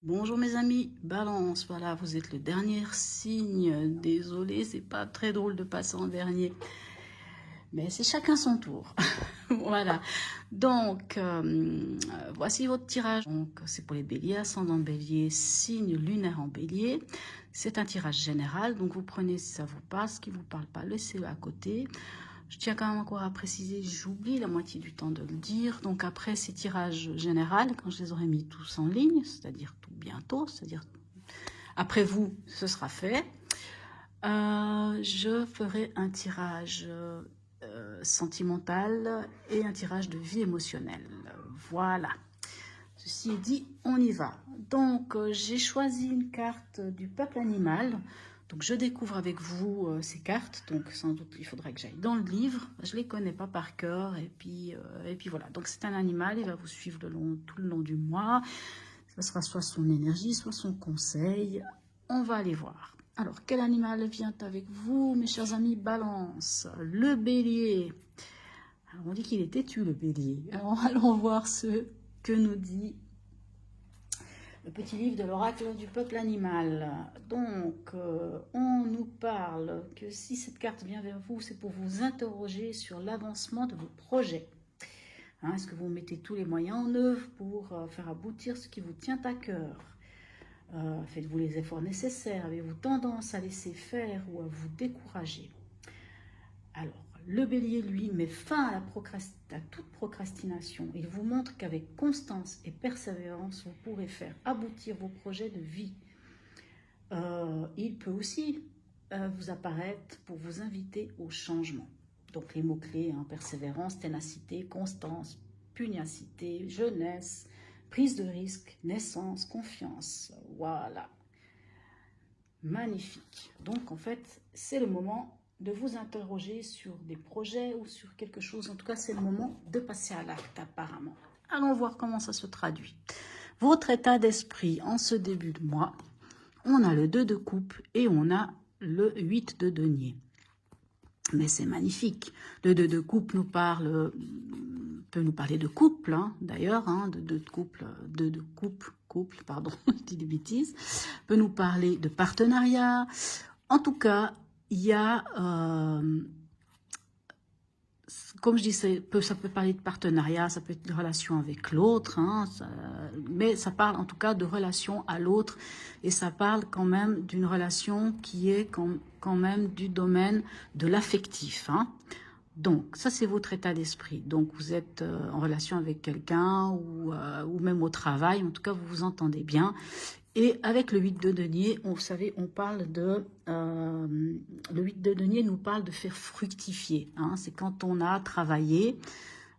Bonjour mes amis, Balance, voilà, vous êtes le dernier signe. Désolé, c'est pas très drôle de passer en dernier, mais c'est chacun son tour. Voilà. Donc, voici votre tirage. Donc, c'est pour les béliers, ascendant bélier, signe lunaire en bélier. C'est un tirage général, donc vous prenez si ça vous parle, ce qui vous parle pas, laissez-le à côté. Je tiens quand même encore à préciser, j'oublie la moitié du temps de le dire. Donc après ces tirages généraux, quand je les aurai mis tous en ligne, c'est-à-dire tout bientôt, c'est-à-dire après vous, ce sera fait, je ferai un tirage sentimental et un tirage de vie émotionnelle. Voilà. Ceci est dit, on y va. Donc, j'ai choisi une carte du peuple animal. Donc, je découvre avec vous ces cartes. Donc, sans doute, il faudrait que j'aille dans le livre. Je ne les connais pas par cœur. Et puis voilà. Donc, c'est un animal. Il va vous suivre tout le long du mois. Ce sera soit son énergie, soit son conseil. On va aller voir. Alors, quel animal vient avec vous, mes chers amis Balance? Le bélier. Alors, on dit qu'il est têtu, le bélier. Alors, allons voir ce que nous dit le petit livre de l'oracle du peuple animal. Donc, on nous parle que si cette carte vient vers vous, c'est pour vous interroger sur l'avancement de vos projets. Est-ce que vous mettez tous les moyens en œuvre pour faire aboutir ce qui vous tient à cœur? Faites-vous les efforts nécessaires? Avez-vous tendance à laisser faire ou à vous décourager? Alors, le bélier, lui, met fin à toute procrastination. Il vous montre qu'avec constance et persévérance, vous pourrez faire aboutir vos projets de vie. Il peut aussi vous apparaître pour vous inviter au changement. Donc les mots-clés, persévérance, ténacité, constance, pugnacité, jeunesse, prise de risque, naissance, confiance. Voilà. Magnifique. Donc en fait, c'est le moment de vous interroger sur des projets ou sur quelque chose. En tout cas, c'est le moment de passer à l'acte apparemment. Allons voir comment ça se traduit. Votre état d'esprit en ce début de mois, on a le 2 de coupe et on a le 8 de denier. Mais c'est magnifique. Le 2 de coupe peut nous parler de couple, d'ailleurs, de couple, pardon, je dis des bêtises, peut nous parler de partenariat. En tout cas, il y a, comme je dis, ça peut parler de partenariat, ça peut être de relation avec l'autre, mais ça parle en tout cas de relation à l'autre, et ça parle quand même d'une relation qui est quand même du domaine de l'affectif. Donc, ça, c'est votre état d'esprit. Donc, vous êtes en relation avec quelqu'un ou même au travail. En tout cas, vous vous entendez bien. Et avec le 8 de denier, vous savez, on parle de... le 8 de denier nous parle de faire fructifier. C'est quand on a travaillé.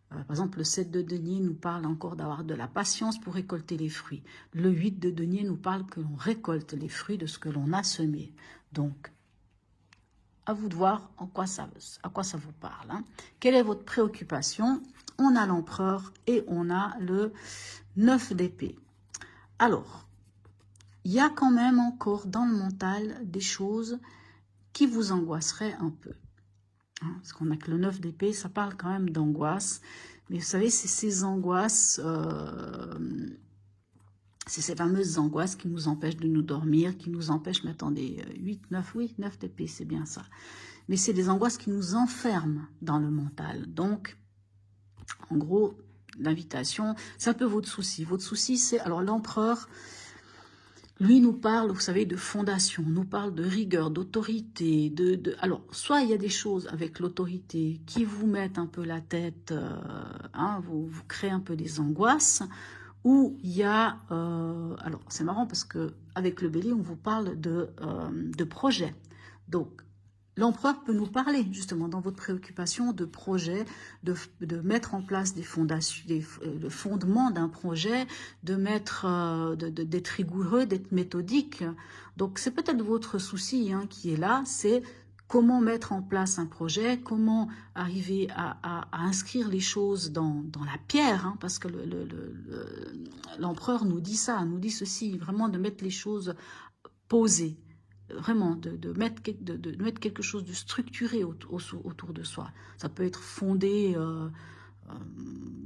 Par exemple, le 7 de denier nous parle encore d'avoir de la patience pour récolter les fruits. Le 8 de denier nous parle que l'on récolte les fruits de ce que l'on a semé. Donc, à vous de voir à quoi ça vous parle. Quelle est votre préoccupation? On a l'empereur et on a le 9 d'épée. Alors, il y a quand même encore dans le mental des choses qui vous angoisseraient un peu. Parce qu'on a que le 9 d'épée, ça parle quand même d'angoisse. Mais vous savez, c'est ces angoisses... c'est ces fameuses angoisses qui nous empêchent de nous dormir, qui nous empêchent, mais attendez, 8, 9, oui, 9 d'épée, c'est bien ça. Mais c'est des angoisses qui nous enferment dans le mental. Donc, en gros, l'invitation, c'est un peu votre souci. Votre souci, c'est... Alors, l'empereur, lui, nous parle, vous savez, de fondation, nous parle de rigueur, d'autorité. Alors, soit il y a des choses avec l'autorité qui vous mettent un peu la tête, vous créez un peu des angoisses, où il y a, alors c'est marrant parce que avec le bélier on vous parle de projet. Donc l'empereur peut nous parler justement dans votre préoccupation de projet, de mettre en place des fondations, le fondement d'un projet, d'être rigoureux, d'être méthodique. Donc c'est peut-être votre souci qui est là, c'est comment mettre en place un projet, comment arriver à inscrire les choses dans la pierre, parce que l'empereur nous dit ça, nous dit ceci, vraiment de mettre les choses posées, vraiment de mettre quelque chose de structuré autour de soi. Ça peut être fondé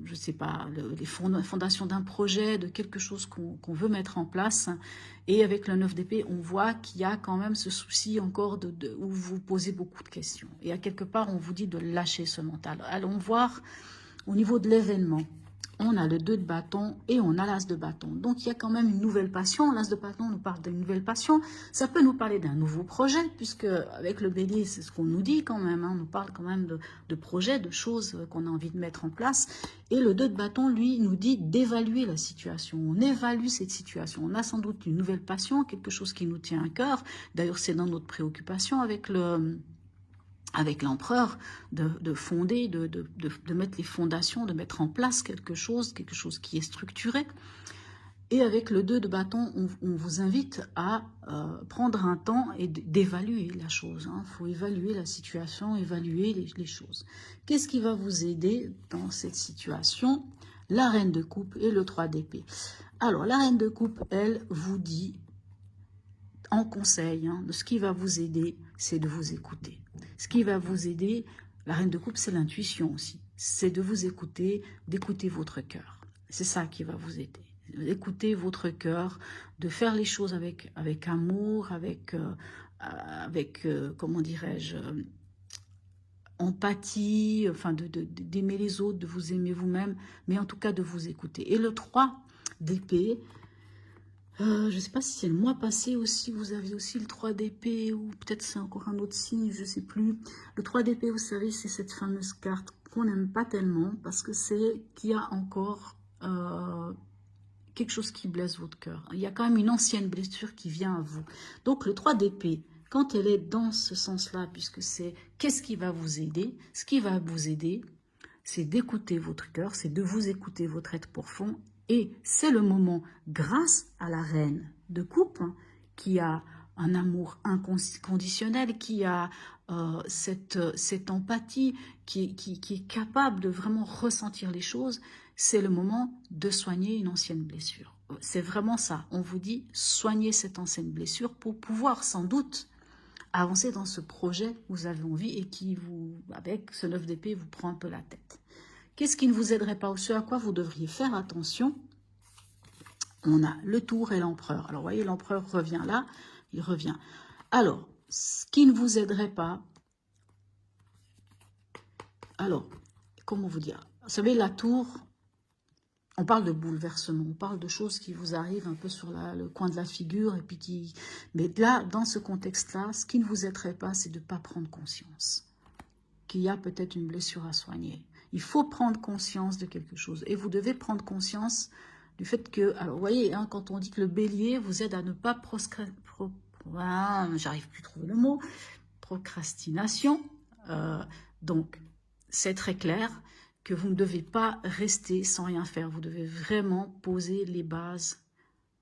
je ne sais pas, les fondations d'un projet, de quelque chose qu'on veut mettre en place. Et avec le 9 d'épée, on voit qu'il y a quand même ce souci encore où vous posez beaucoup de questions. Et à quelque part, on vous dit de lâcher ce mental. Allons voir au niveau de l'événement. On a le 2 de bâton et on a l'as de bâton. Donc, il y a quand même une nouvelle passion. L'as de bâton nous parle d'une nouvelle passion. Ça peut nous parler d'un nouveau projet, puisque avec le bélier, c'est ce qu'on nous dit quand même. On nous parle quand même de projets, de choses qu'on a envie de mettre en place. Et le 2 de bâton, lui, nous dit d'évaluer la situation. On évalue cette situation. On a sans doute une nouvelle passion, quelque chose qui nous tient à cœur. D'ailleurs, c'est dans notre préoccupation avec l'empereur, de fonder, de mettre les fondations, de mettre en place quelque chose qui est structuré. Et avec le 2 de bâton, on vous invite à prendre un temps et d'évaluer la chose. Il faut évaluer la situation, évaluer les choses. Qu'est-ce qui va vous aider dans cette situation? La reine de coupe et le 3 d'épée. Alors, la reine de coupe, elle, vous dit en conseil, de ce qui va vous aider, c'est de vous écouter. Ce qui va vous aider, la reine de coupe, c'est l'intuition aussi. C'est de vous écouter, d'écouter votre cœur. C'est ça qui va vous aider. D'écouter votre cœur, de faire les choses avec amour, avec comment dirais-je, empathie, enfin d'aimer les autres, de vous aimer vous-même, mais en tout cas de vous écouter. Et le 3 d'épée, je ne sais pas si c'est le mois passé aussi, vous aviez aussi le 3 d'épée, ou peut-être c'est encore un autre signe, je ne sais plus. Le 3 d'épée, vous savez, c'est cette fameuse carte qu'on n'aime pas tellement, parce que c'est qu'il y a encore quelque chose qui blesse votre cœur. Il y a quand même une ancienne blessure qui vient à vous. Donc le 3 d'épée, quand elle est dans ce sens-là, puisque c'est qu'est-ce qui va vous aider? Ce qui va vous aider, c'est d'écouter votre cœur, c'est de vous écouter votre être profond. Et c'est le moment, grâce à la reine de coupe, qui a un amour inconditionnel, qui a cette empathie, qui est capable de vraiment ressentir les choses, c'est le moment de soigner une ancienne blessure. C'est vraiment ça. On vous dit, soignez cette ancienne blessure pour pouvoir sans doute avancer dans ce projet que vous avez envie et qui, avec ce 9 d'épée, vous prend un peu la tête. Qu'est-ce qui ne vous aiderait pas, ou ce à quoi vous devriez faire attention? On a le tour et l'empereur. Alors, vous voyez, l'empereur revient là, il revient. Alors, ce qui ne vous aiderait pas, alors, comment vous dire? Vous savez, la tour, on parle de bouleversement, on parle de choses qui vous arrivent un peu sur le coin de la figure, et puis qui... Mais là, dans ce contexte-là, ce qui ne vous aiderait pas, c'est de ne pas prendre conscience qu'il y a peut-être une blessure à soigner. Il faut prendre conscience de quelque chose. Et vous devez prendre conscience du fait que... Alors, vous voyez, quand on dit que le bélier vous aide à ne pas j'arrive plus à trouver le mot. Procrastination. Donc, c'est très clair que vous ne devez pas rester sans rien faire. Vous devez vraiment poser les bases.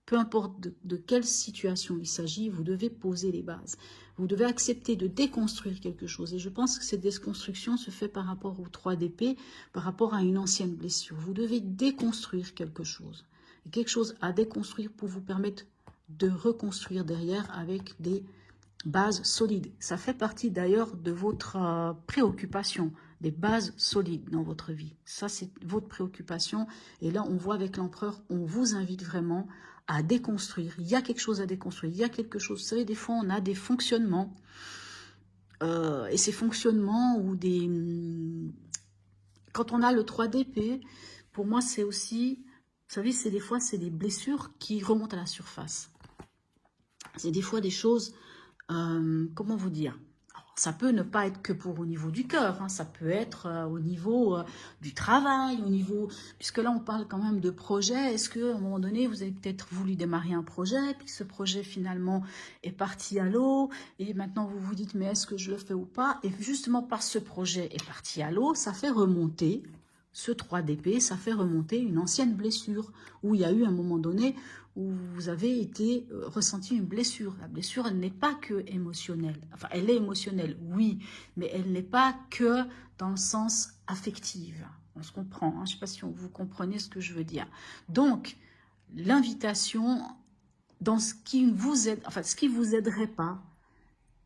Peu importe de quelle situation il s'agit, vous devez poser les bases. Vous devez accepter de déconstruire quelque chose. Et je pense que cette déconstruction se fait par rapport au 3 d'épée, par rapport à une ancienne blessure. Vous devez déconstruire quelque chose. Et quelque chose à déconstruire pour vous permettre de reconstruire derrière avec des bases solides. Ça fait partie d'ailleurs de votre préoccupation, des bases solides dans votre vie. Ça, c'est votre préoccupation. Et là, on voit avec l'empereur, on vous invite vraiment à déconstruire. Il y a quelque chose à déconstruire. Il y a quelque chose. Vous savez, des fois, on a des fonctionnements. Et ces fonctionnements ou des... Quand on a le 3 d'épée, pour moi, c'est aussi... Vous savez, c'est des fois, c'est des blessures qui remontent à la surface. C'est des fois des choses... comment vous dire? Ça peut ne pas être que au niveau du cœur, ça peut être au niveau du travail, au niveau... Puisque là, on parle quand même de projet. Est-ce qu'à un moment donné, vous avez peut-être voulu démarrer un projet, puis ce projet, finalement, est parti à l'eau, et maintenant, vous vous dites, mais est-ce que je le fais ou pas? Et justement, parce que ce projet est parti à l'eau, ça fait remonter, ce 3 d'épée, ça fait remonter une ancienne blessure, où il y a eu un moment donné où vous avez ressenti une blessure. La blessure, elle n'est pas que émotionnelle. Enfin, elle est émotionnelle, oui, mais elle n'est pas que dans le sens affectif. On se comprend, je ne sais pas si vous comprenez ce que je veux dire. Donc, l'invitation, dans ce qui vous aide, enfin, ce qui vous aiderait pas,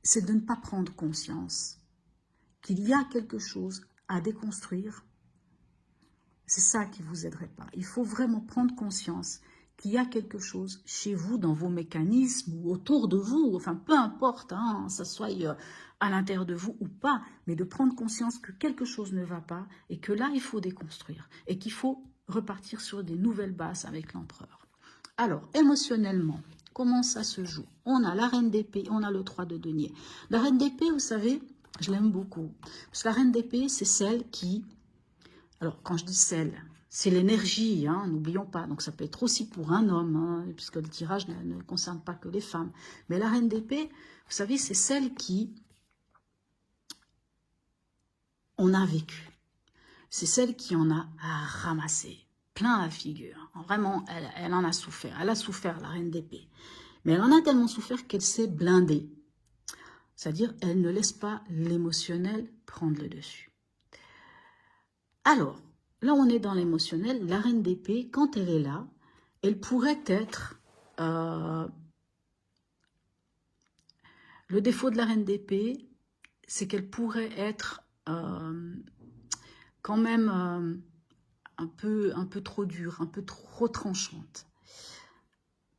c'est de ne pas prendre conscience qu'il y a quelque chose à déconstruire C'est ça qui ne vous aiderait pas. Il faut vraiment prendre conscience qu'il y a quelque chose chez vous, dans vos mécanismes ou autour de vous, enfin peu importe, hein, ça soit à l'intérieur de vous ou pas, mais de prendre conscience que quelque chose ne va pas et que là, il faut déconstruire et qu'il faut repartir sur des nouvelles bases avec l'empereur. Alors, émotionnellement, comment ça se joue? On a la reine d'épée, on a le 3 de denier. La reine d'épée, vous savez, je l'aime beaucoup. Parce que la reine d'épée, c'est celle qui... Alors, quand je dis celle, c'est l'énergie, hein, n'oublions pas. Donc, ça peut être aussi pour un homme, hein, puisque le tirage ne concerne pas que les femmes. Mais la reine d'épée, vous savez, c'est celle qui... on a vécu. C'est celle qui en a ramassé plein la figure. Vraiment, elle en a souffert. Elle a souffert, la reine d'épée. Mais elle en a tellement souffert qu'elle s'est blindée. C'est-à-dire, elle ne laisse pas l'émotionnel prendre le dessus. Alors, là, on est dans l'émotionnel. La reine d'épée, quand elle est là, elle pourrait être... le défaut de la reine d'épée, c'est qu'elle pourrait être quand même un peu trop dure, un peu trop tranchante.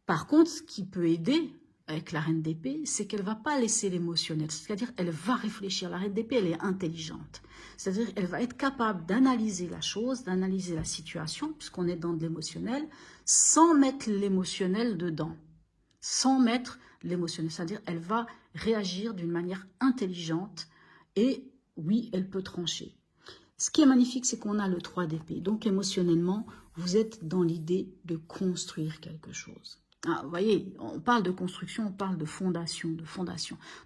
Par contre, ce qui peut aider avec la reine d'épée, c'est qu'elle ne va pas laisser l'émotionnel. C'est-à-dire elle va réfléchir. La reine d'épée, elle est intelligente. C'est-à-dire elle va être capable d'analyser la chose, d'analyser la situation, puisqu'on est dans de l'émotionnel, sans mettre l'émotionnel dedans. Sans mettre l'émotionnel. C'est-à-dire elle va réagir d'une manière intelligente et oui, elle peut trancher. Ce qui est magnifique, c'est qu'on a le 3 d'épée. Donc, émotionnellement, vous êtes dans l'idée de construire quelque chose. Ah, vous voyez, on parle de construction, on parle de fondation,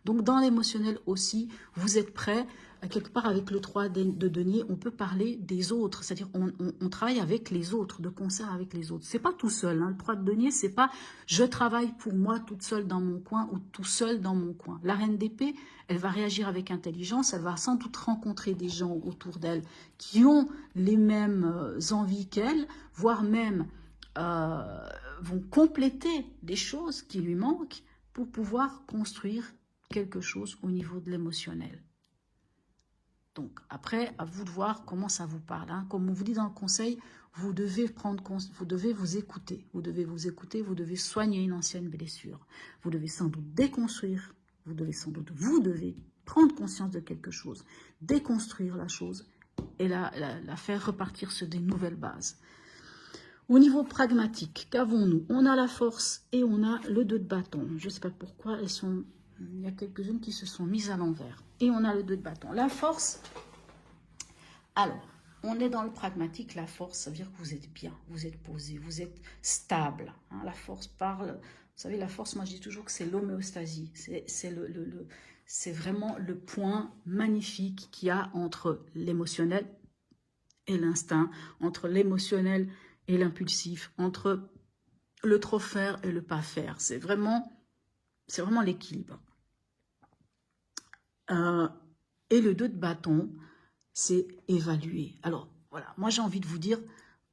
Donc, dans l'émotionnel aussi, vous êtes prêt. Quelque part, avec le 3 de denier, on peut parler des autres. C'est-à-dire, on travaille avec les autres, de concert avec les autres. C'est pas tout seul. Hein. Le 3 de denier, c'est pas « je travaille pour moi toute seule dans mon coin » ou « tout seul dans mon coin ». La reine d'épée, elle va réagir avec intelligence. Elle va sans doute rencontrer des gens autour d'elle qui ont les mêmes envies qu'elle, voire même vont compléter des choses qui lui manquent pour pouvoir construire quelque chose au niveau de l'émotionnel. Donc, après, à vous de voir comment ça vous parle. Hein. Comme on vous dit dans le conseil, vous devez vous écouter. Vous devez vous écouter, vous devez soigner une ancienne blessure. Vous devez sans doute déconstruire. Vous devez prendre conscience de quelque chose, déconstruire la chose et la faire repartir sur des nouvelles bases. Au niveau pragmatique, qu'avons-nous? On a la force et on a le 2 de bâton. Je ne sais pas pourquoi il y a quelques-unes qui se sont mises à l'envers. Et on a le 2 de bâton. La force, alors, on est dans le pragmatique. La force, ça veut dire que vous êtes bien, vous êtes posé, vous êtes stable. Hein. La force parle, vous savez, la force, moi je dis toujours que c'est l'homéostasie. C'est vraiment le point magnifique qu'il y a entre l'émotionnel et l'instinct, entre l'émotionnel et l'impulsif, entre le trop faire et le pas faire. C'est vraiment l'équilibre. Et le 2 de bâton, c'est évaluer. Alors, voilà, moi j'ai envie de vous dire,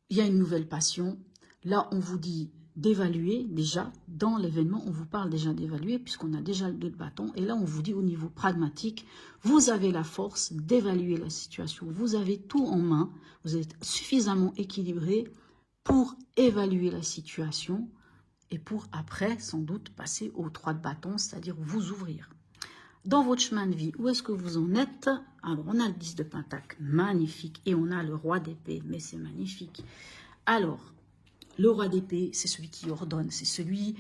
il y a une nouvelle passion. Là, on vous dit d'évaluer déjà. Dans l'événement, on vous parle déjà d'évaluer puisqu'on a déjà le 2 de bâton. Et là, on vous dit au niveau pragmatique, vous avez la force d'évaluer la situation. Vous avez tout en main. Vous êtes suffisamment équilibré pour évaluer la situation et pour après, sans doute, passer au 3 de bâton, c'est-à-dire vous ouvrir. Dans votre chemin de vie, où est-ce que vous en êtes? Alors, on a le 10 de pentacle, magnifique, et on a le roi d'épée, mais c'est magnifique. Alors, le roi d'épée, c'est celui qui ordonne, c'est celui,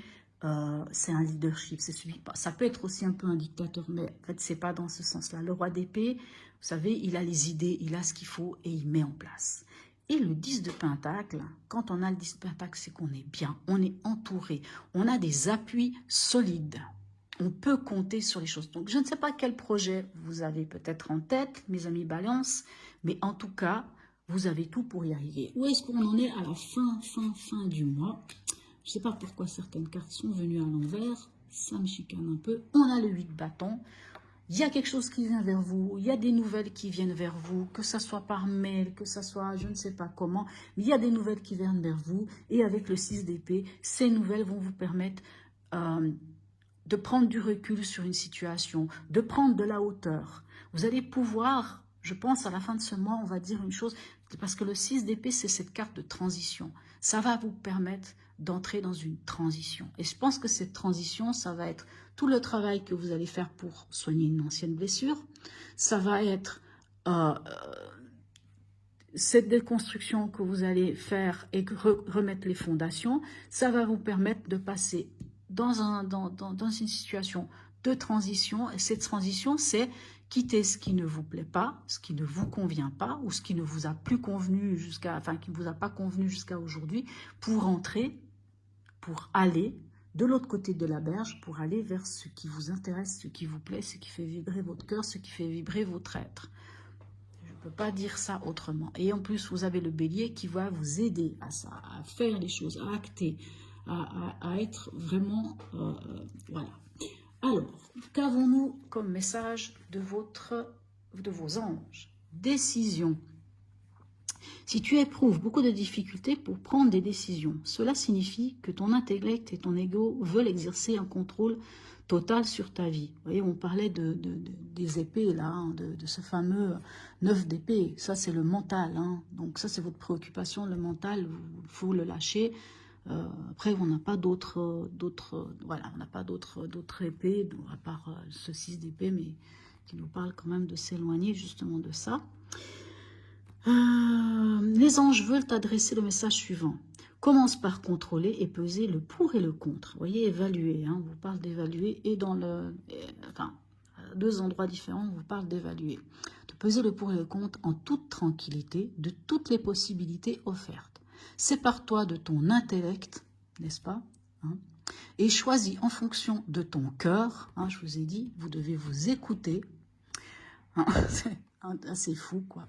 c'est un leadership, c'est celui, ça peut être aussi un peu un dictateur, mais en fait, c'est pas dans ce sens-là. Le roi d'épée, vous savez, il a les idées, il a ce qu'il faut et il met en place. Et le 10 de pentacle, quand on a le 10 de pentacle, c'est qu'on est bien, on est entouré, on a des appuis solides. On peut compter sur les choses. Donc, je ne sais pas quel projet vous avez peut-être en tête, mes amis balance, mais en tout cas, vous avez tout pour y arriver. Où est-ce qu'on en est à la fin du mois? Je ne sais pas pourquoi certaines cartes sont venues à l'envers. Ça me chicane un peu. On a le 8 de bâton. Il y a quelque chose qui vient vers vous. Il y a des nouvelles qui viennent vers vous, que ça soit par mail, que ça soit je ne sais pas comment. Mais il y a des nouvelles qui viennent vers vous. Et avec le 6 d'épée, ces nouvelles vont vous permettre de prendre du recul sur une situation, de prendre de la hauteur. Vous allez pouvoir, je pense à la fin de ce mois, on va dire une chose, Parce que le 6 d'épée, c'est cette carte de transition. Ça va vous permettre d'entrer dans une transition. Et je pense que cette transition, ça va être tout le travail que vous allez faire pour soigner une ancienne blessure. Ça va être cette déconstruction que vous allez faire et remettre les fondations. Ça va vous permettre de passer dans une situation de transition. Et cette transition, c'est quitter ce qui ne vous plaît pas, ce qui ne vous convient pas, ou ce qui ne vous a plus convenu qui ne vous a pas convenu jusqu'à aujourd'hui, pour entrer, pour aller de l'autre côté de la berge, pour aller vers ce qui vous intéresse, ce qui vous plaît, ce qui fait vibrer votre cœur, ce qui fait vibrer votre être. Je ne peux pas dire ça autrement. Et en plus, vous avez le bélier qui va vous aider à ça, à faire les choses, à acter, à être vraiment... voilà. Alors, qu'avons-nous comme message de vos anges? Décision. Si tu éprouves beaucoup de difficultés pour prendre des décisions, cela signifie que ton intellect et ton ego veulent exercer un contrôle total sur ta vie. Vous voyez, on parlait des épées, là, hein, de ce fameux 9 d'épée. Ça, c'est le mental. Hein. Donc ça, c'est votre préoccupation, le mental, il faut le lâcher. Après, on n'a pas d'autres épées, à part ce 6 d'épée, mais qui nous parle quand même de s'éloigner justement de ça. Les anges veulent adresser le message suivant. Commence par contrôler et peser le pour et le contre. Vous voyez, évaluer. Hein, on vous parle d'évaluer et à 2 endroits différents, on vous parle d'évaluer. De peser le pour et le contre en toute tranquillité de toutes les possibilités offertes. Sépare-toi de ton intellect, n'est-ce pas, hein, et choisis en fonction de ton cœur. Hein, je vous ai dit, vous devez vous écouter. Hein, c'est assez fou, quoi.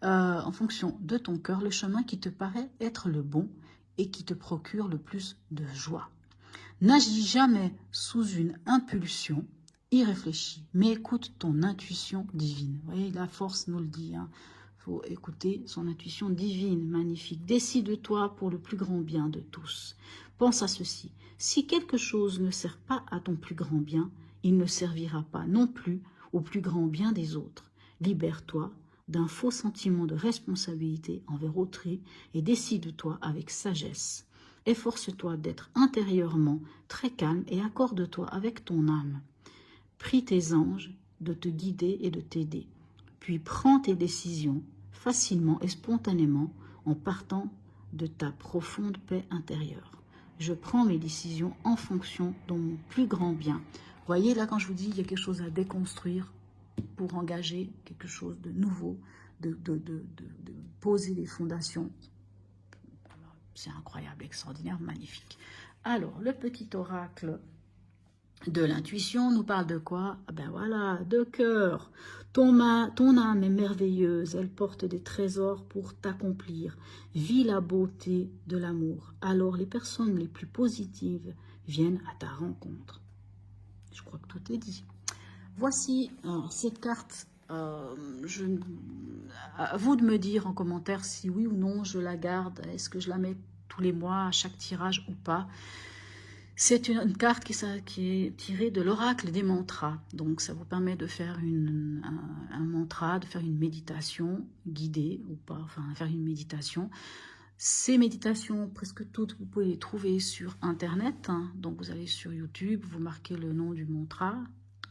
En fonction de ton cœur, le chemin qui te paraît être le bon et qui te procure le plus de joie. N'agis jamais sous une impulsion irréfléchie, mais écoute ton intuition divine. Vous voyez, la force nous le dit, hein. Faut écouter son intuition divine, magnifique. Décide-toi pour le plus grand bien de tous. Pense à ceci. Si quelque chose ne sert pas à ton plus grand bien, il ne servira pas non plus au plus grand bien des autres. Libère-toi d'un faux sentiment de responsabilité envers autrui et décide-toi avec sagesse. Efforce-toi d'être intérieurement très calme et accorde-toi avec ton âme. Prie tes anges de te guider et de t'aider. Puis prends tes décisions facilement et spontanément en partant de ta profonde paix intérieure. Je prends mes décisions en fonction de mon plus grand bien. Vous voyez, là, quand je vous dis il y a quelque chose à déconstruire pour engager quelque chose de nouveau, de poser les fondations. C'est incroyable, extraordinaire, magnifique. Alors, le petit oracle de l'intuition nous parle de quoi? Ben voilà, de cœur. Ton âme est merveilleuse, elle porte des trésors pour t'accomplir. Vis la beauté de l'amour. Alors les personnes les plus positives viennent à ta rencontre. Je crois que tout est dit. Voici cette carte. À vous de me dire en commentaire si oui ou non je la garde. Est-ce que je la mets tous les mois à chaque tirage ou pas? C'est une carte qui est tirée de l'oracle des mantras. Donc, ça vous permet de faire un mantra, de faire une méditation guidée ou pas, enfin, faire une méditation. Ces méditations, presque toutes, vous pouvez les trouver sur Internet. Hein. Donc, vous allez sur YouTube, vous marquez le nom du mantra,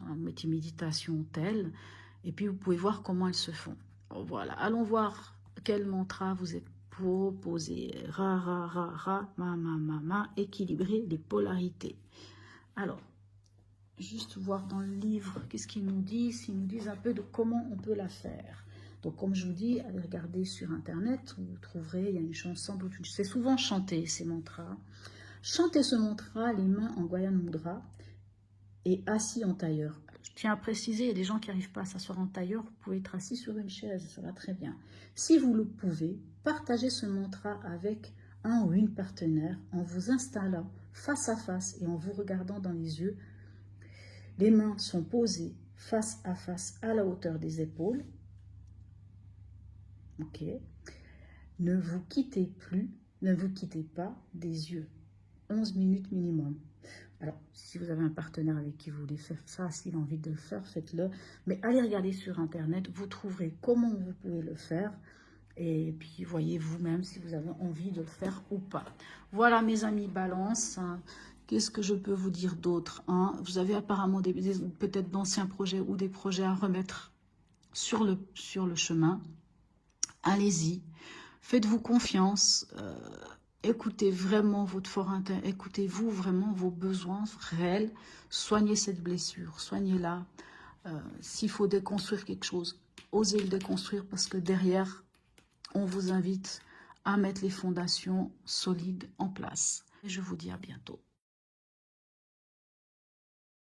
vous mettez méditation telle, et puis vous pouvez voir comment elles se font. Voilà, allons voir quel mantra vous êtes proposer ra ra ra ra ma ma ma ma, équilibrer les polarités. Alors, juste voir dans le livre qu'est-ce qu'ils nous disent. Ils nous disent un peu de comment on peut la faire. Donc, comme je vous dis, allez regarder sur Internet, vous trouverez, il y a une chanson, c'est souvent chanté ces mantras. Chantez ce mantra, les mains en Gayana Mudra et assis en tailleur. Je tiens à préciser, il y a des gens qui n'arrivent pas à s'asseoir en tailleur, vous pouvez être assis sur une chaise, ça va très bien. Si vous le pouvez, partagez ce mantra avec un ou une partenaire en vous installant face à face et en vous regardant dans les yeux. Les mains sont posées face à la hauteur des épaules. Ok. Ne vous quittez pas des yeux. 11 minutes minimum. Alors, si vous avez un partenaire avec qui vous voulez faire ça, s'il a envie de le faire, faites-le. Mais allez regarder sur Internet, vous trouverez comment vous pouvez le faire. Et puis, voyez vous-même si vous avez envie de le faire ou pas. Voilà, mes amis Balance. Qu'est-ce que je peux vous dire d'autre, hein? Vous avez apparemment peut-être d'anciens projets ou des projets à remettre sur le chemin. Allez-y. Faites-vous confiance. Écoutez vraiment votre fort intérieur. Écoutez-vous vraiment vos besoins réels. Soignez cette blessure. Soignez-la. S'il faut déconstruire quelque chose, osez le déconstruire parce que derrière, on vous invite à mettre les fondations solides en place. Et je vous dis à bientôt.